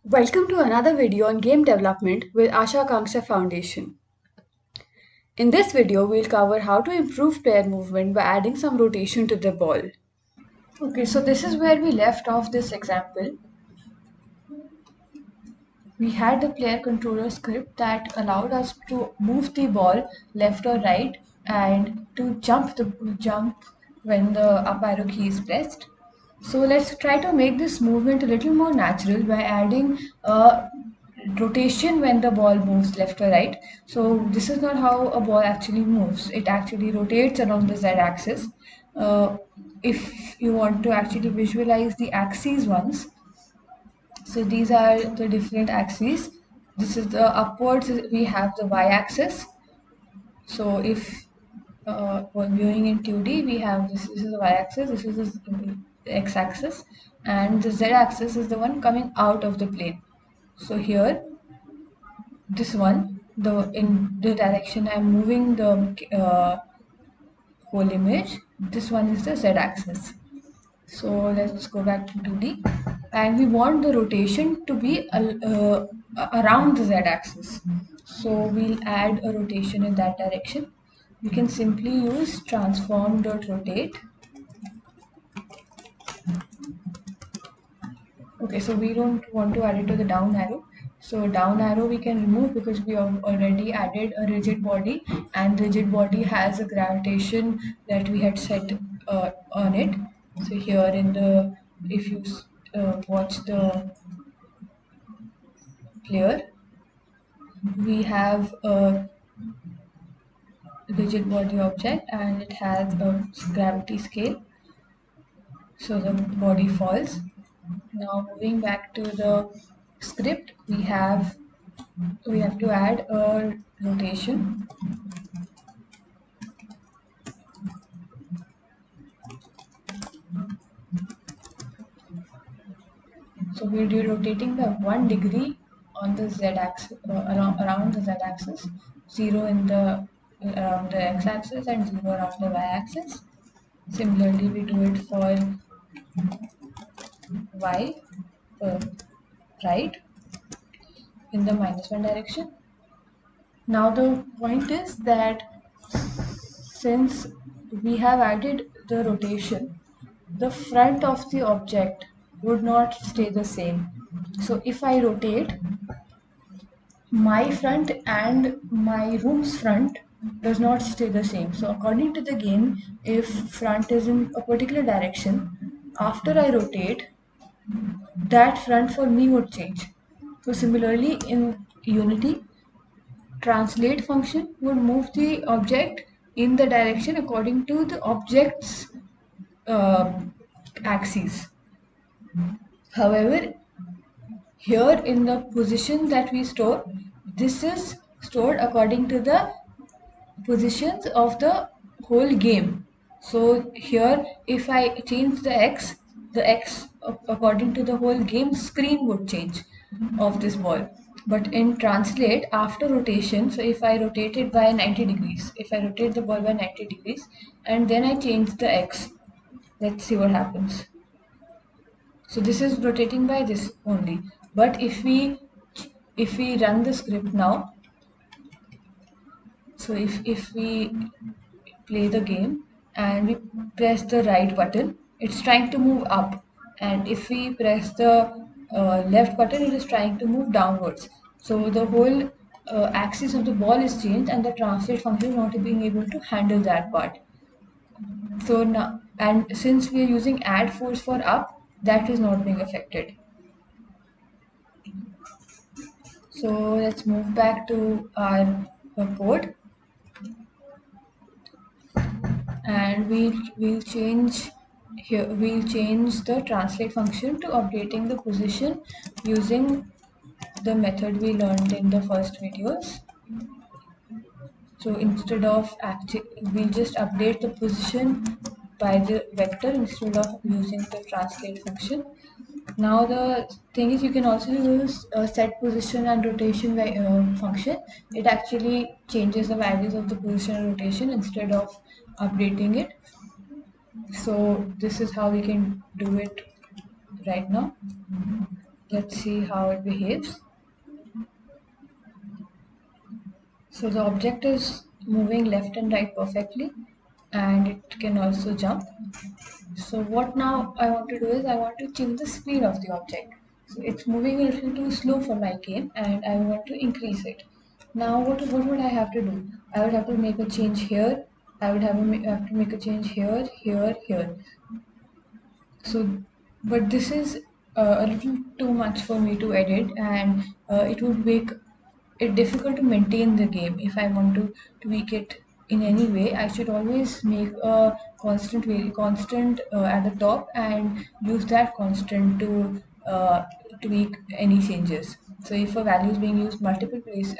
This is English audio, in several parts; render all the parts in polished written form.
Welcome to another video on game development with Asha Kanksha Foundation. In this video, we'll cover how to improve player movement by adding some rotation to the ball. Okay, so this is where we left off this example. We had the player controller script that allowed us to move the ball left or right and to jump when the up arrow key is pressed. So let's try to make this movement a little more natural by adding a rotation when the ball moves left or right. So this is not how a ball actually moves. It actually rotates along the z-axis. Uh, if you want to actually visualize the axes once, so these are the different axes. This is the upwards, we have the y-axis. So if when viewing in 2D, we have this is the y-axis, this is the x-axis, and the z-axis is the one coming out of the plane. So here, this one, in the direction I'm moving the whole image, this one is the z-axis. So let's go back to 2D, and we want the rotation to be around the z-axis. So we'll add a rotation in that direction. We can simply use transform.rotate. Okay, so we don't want to add it to the down arrow. So down arrow we can remove because we have already added a rigid body, and rigid body has a gravitation that we had set on it. So here in the, if you watch the player, we have a rigid body object and it has a gravity scale. So the body falls. Now moving back to the script, we have to add a rotation. So we'll be rotating by 1 degree on the z-axis, around the z-axis, 0 in the around the x-axis and 0 around the y-axis. Similarly, we do it for y, right, in the -1 direction. Now the point is that since we have added the rotation, the front of the object would not stay the same. So if I rotate, my front and my room's front does not stay the same. So according to the game, if front is in a particular direction, after I rotate, that front for me would change. So similarly in Unity, translate function would move the object in the direction according to the object's uh, axis. However, here in the position that we store, this is stored according to the positions of the whole game. So here, if I change the x according to the whole game screen would change of this ball. But in translate, after rotation, so if I rotate it by 90 degrees, if I rotate the ball by 90 degrees and then I change the x, let's see what happens. So this is rotating by this only. But if we run the script now, so if we play the game and we press the right button, it's trying to move up, and if we press the left button, it is trying to move downwards. So the whole axis of the ball is changed, and the translate function is not being able to handle that part. So now, and since we are using add force for up, that is not being affected. So let's move back to our code, and we'll change here, we'll change the translate function to updating the position using the method we learned in the first videos. So instead of we'll just update the position by the vector instead of using the translate function. Now the thing is, you can also use set position and rotation function. It actually changes the values of the position and rotation instead of updating it. So this is how we can do it right now. Let's see how it behaves. So the object is moving left and right perfectly, and it can also jump. So what now I want to do is I want to change the speed of the object. So it's moving a little too slow for my game and I want to increase it. Now what would I have to do? I would have to make a change here. I would have to make a change here, here, here. So, but this is a little too much for me to edit, and it would make it difficult to maintain the game. If I want to tweak it in any way, I should always make a constant at the top, and use that constant to tweak any changes. So, if a value is being used multiple places,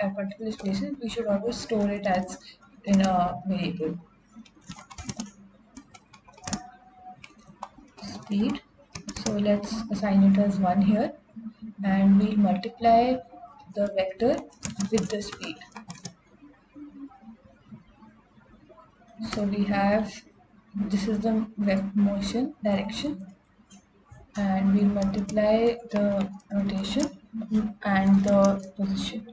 we should always store it as in a variable. Speed. So let's assign it as 1 here, and we'll multiply the vector with the speed. So we have, this is the motion direction, and we'll multiply the rotation and the position.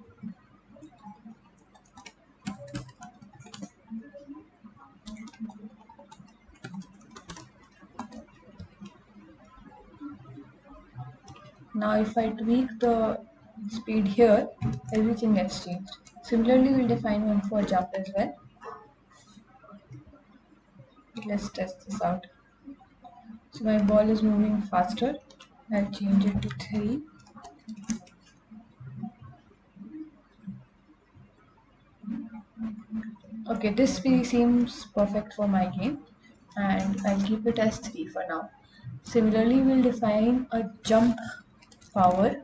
Now if I tweak the speed here, everything gets changed. Similarly, we'll define one for jump as well. Let's test this out. So my ball is moving faster. I'll change it to 3. Okay, this seems perfect for my game, and I'll keep it as 3 for now. Similarly, we'll define a jump power.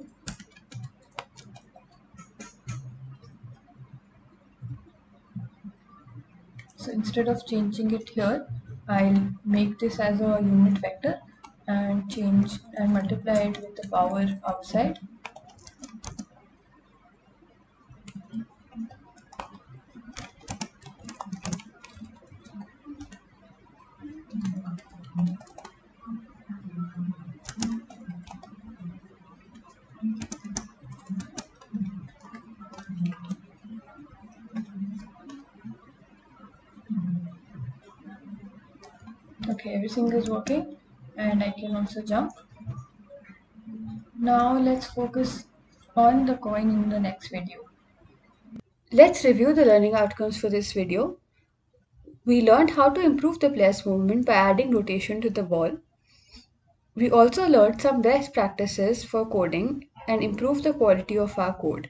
So instead of changing it here, I'll make this as a unit vector and change and multiply it with the power outside. Okay, everything is working, and I can also jump. Now let's focus on the coin in the next video. Let's review the learning outcomes for this video. We learned how to improve the player's movement by adding rotation to the ball. We also learned some best practices for coding and improve the quality of our code.